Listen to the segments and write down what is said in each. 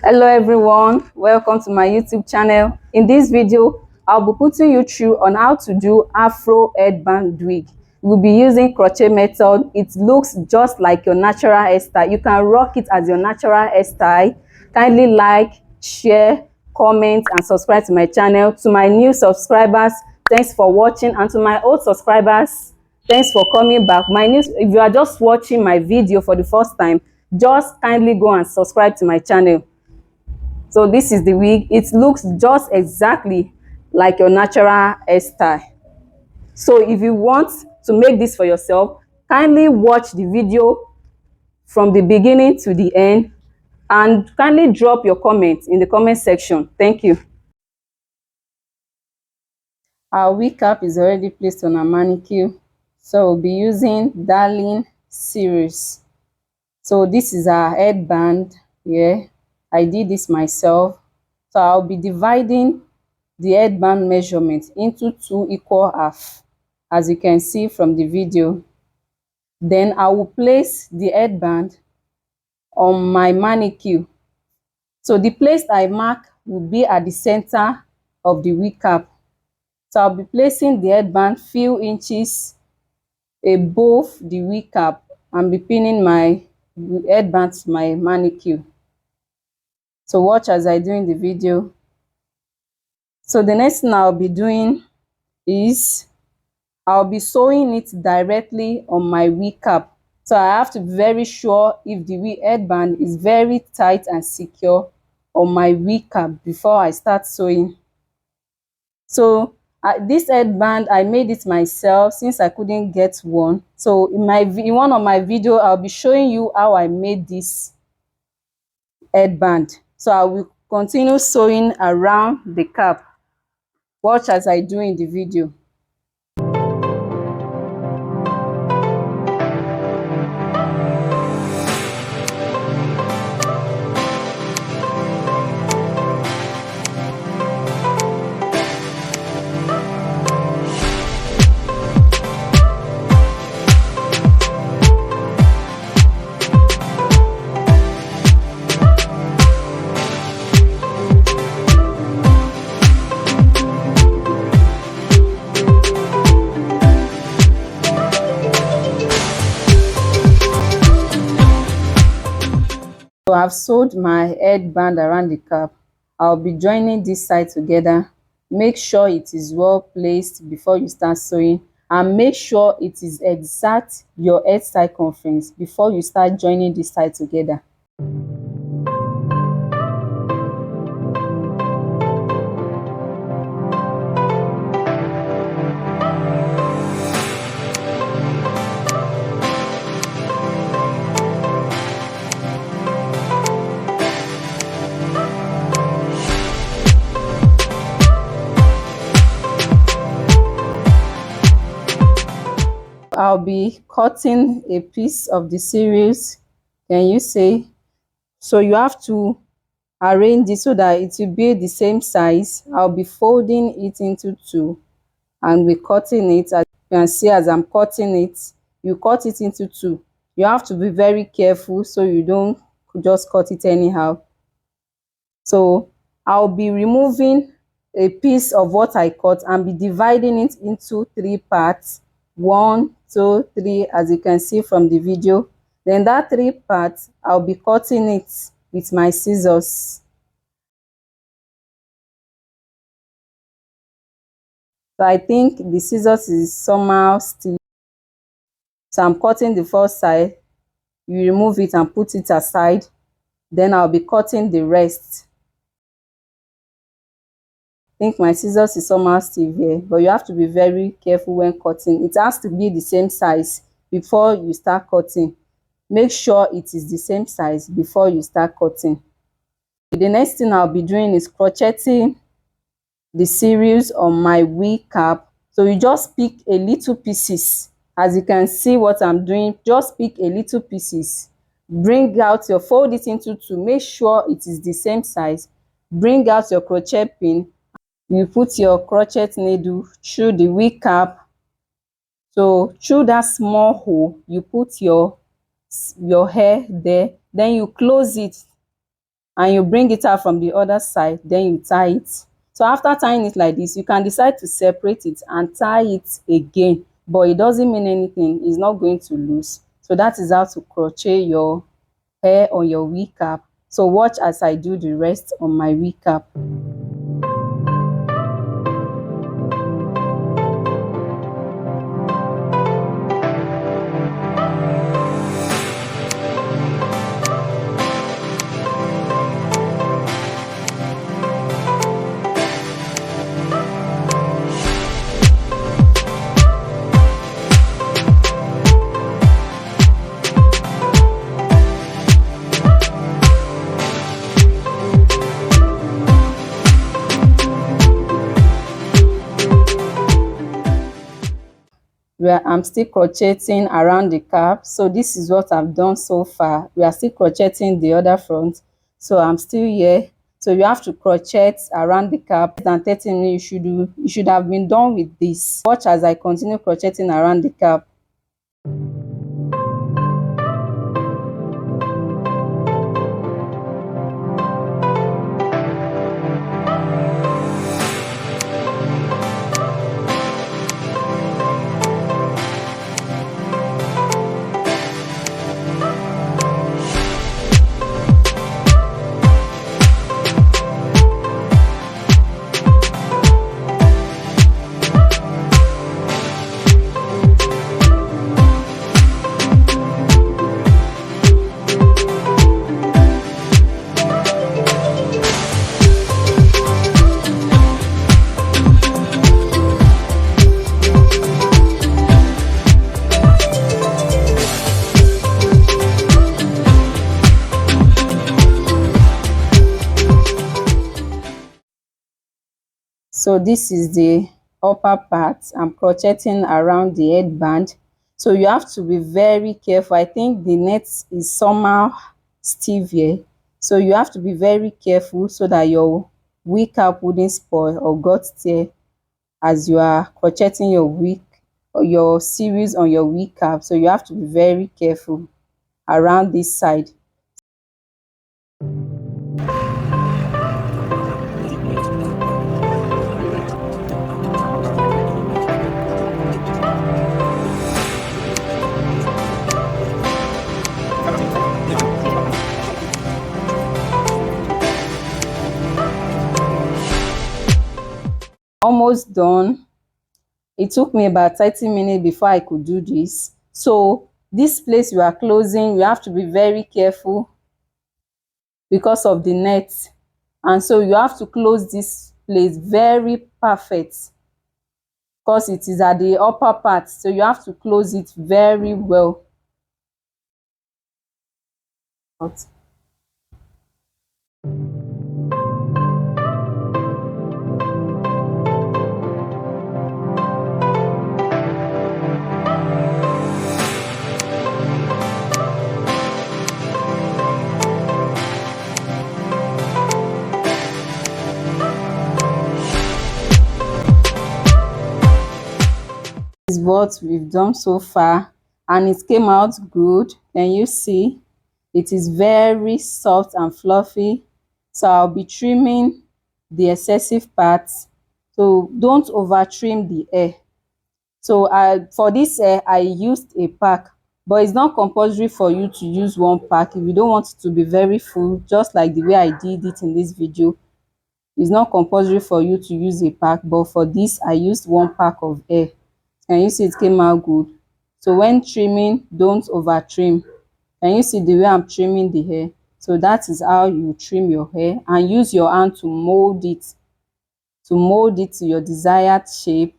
Hello everyone, welcome to my YouTube channel. In this video I'll be putting you through on how to do Afro Headband Wig. We'll be using crochet method. It looks just like your natural hairstyle. You can rock it as your natural hairstyle. Kindly like, share, comment and subscribe to my channel. To my new subscribers, thanks for watching, and to my old subscribers, thanks for coming back. If you are just watching my video for the first time, just kindly go and subscribe to my channel. So this is the wig. It looks just exactly like your natural hairstyle. So if you want to make this for yourself, kindly watch the video from the beginning to the end and kindly drop your comments in the comment section. Thank you. Our wig cap is already placed on our manicure, so we'll be using Darling series. So this is our headband here. I did this myself. So I'll be dividing the headband measurement into 2 equal halves, as you can see from the video. Then I will place the headband on my manicure. So the place I mark will be at the center of the wig cap. So I'll be placing the headband few inches above the wig cap and be pinning my headband to my manicure. So watch as I do in the video. So the next thing I'll be doing is I'll be sewing it directly on my wig cap. So I have to be very sure if the wig headband is very tight and secure on my wig cap before I start sewing. So this headband, I made it myself since I couldn't get one. So in one of my video, I'll be showing you how I made this headband. So I will continue sewing around the cap. Watch as I do in the video. So I've sewed my headband around the cap. I'll be joining this side together. Make sure it is well placed before you start sewing, and make sure it is exact your head circumference before you start joining this side together. I'll be cutting a piece of the series. Can you see? So you have to arrange it so that it will be the same size. I'll be folding it into 2 and be cutting it. As you can see, as I'm cutting it, you cut it into 2. You have to be very careful so you don't just cut it anyhow. So I'll be removing a piece of what I cut and be dividing it into 3 parts. 1, 2, 3, as you can see from the video. Then that 3 parts, I'll be cutting it with my scissors. So I think the scissors is somehow stiff. So I'm cutting the first side. You remove it and put it aside. Then I'll be cutting the rest. I think my scissors is somehow stiff here, but you have to be very careful when cutting. It has to be the same size before you start cutting. Make sure it is the same size before you start cutting. The next thing I'll be doing is crocheting the series on my wig cap. So you just pick a little pieces. As you can see what I'm doing, just pick a little pieces. Bring out your, fold it into 2. Make sure it is the same size. Bring out your crochet pin. You put your crochet needle through the wig cap. So through that small hole, you put your hair there. Then you close it and you bring it out from the other side, then you tie it. So after tying it like this, you can decide to separate it and tie it again, but it doesn't mean anything, it's not going to lose. So that is how to crochet your hair on your wig cap. So watch as I do the rest on my wig cap. Where I'm still crocheting around the cap. So this is what I've done so far. We are still crocheting the other front, so I'm still here. So you have to crochet around the cap than 30 minutes. You should have been done with this. Watch as I continue crocheting around the cap. So this is the upper part. I'm crocheting around the headband, so you have to be very careful. I think the net is somehow stiff here, so you have to be very careful so that your wig cap wouldn't spoil or got tear as you are crocheting your wig or your series on your wig cap. So you have to be very careful around this side. Almost done. It took me about 30 minutes before I could do this. So this place you are closing, you have to be very careful because of the net, and so you have to close this place very perfect because it is at the upper part, so you have to close it very well. Is what we've done so far, and it came out good. And you see it is very soft and fluffy, so I'll be trimming the excessive parts. So don't over trim the hair. So for this hair I used a pack, but it's not compulsory for you to use one pack. If you don't want it to be very full, just like the way I did it in this video, it's not compulsory for you to use a pack, but for this I used one pack of hair. Can you see it came out good? So when trimming, don't over trim. Can you see the way I'm trimming the hair? So that is how you trim your hair, and use your hand to mold it to your desired shape.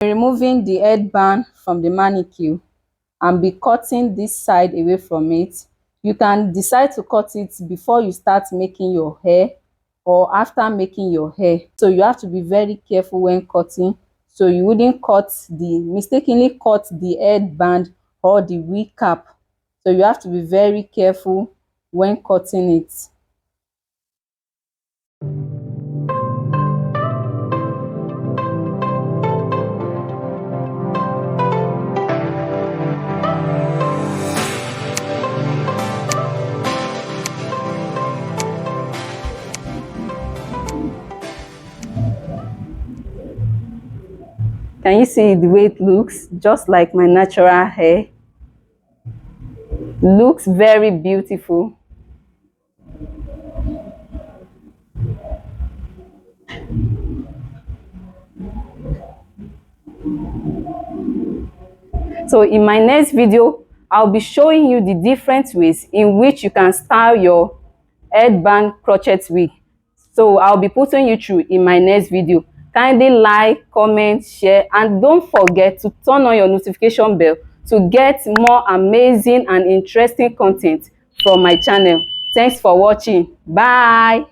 Removing the headband from the manicure and be cutting this side away from it. You can decide to cut it before you start making your hair or after making your hair. So you have to be very careful when cutting, so you wouldn't mistakenly cut the headband or the wig cap. So you have to be very careful when cutting it. Can you see the way it looks? Just like my natural hair. Looks very beautiful. So in my next video, I'll be showing you the different ways in which you can style your headband crochet wig. So I'll be putting you through in my next video. Kindly like, comment, share, and don't forget to turn on your notification bell to get more amazing and interesting content from my channel. Thanks for watching. Bye.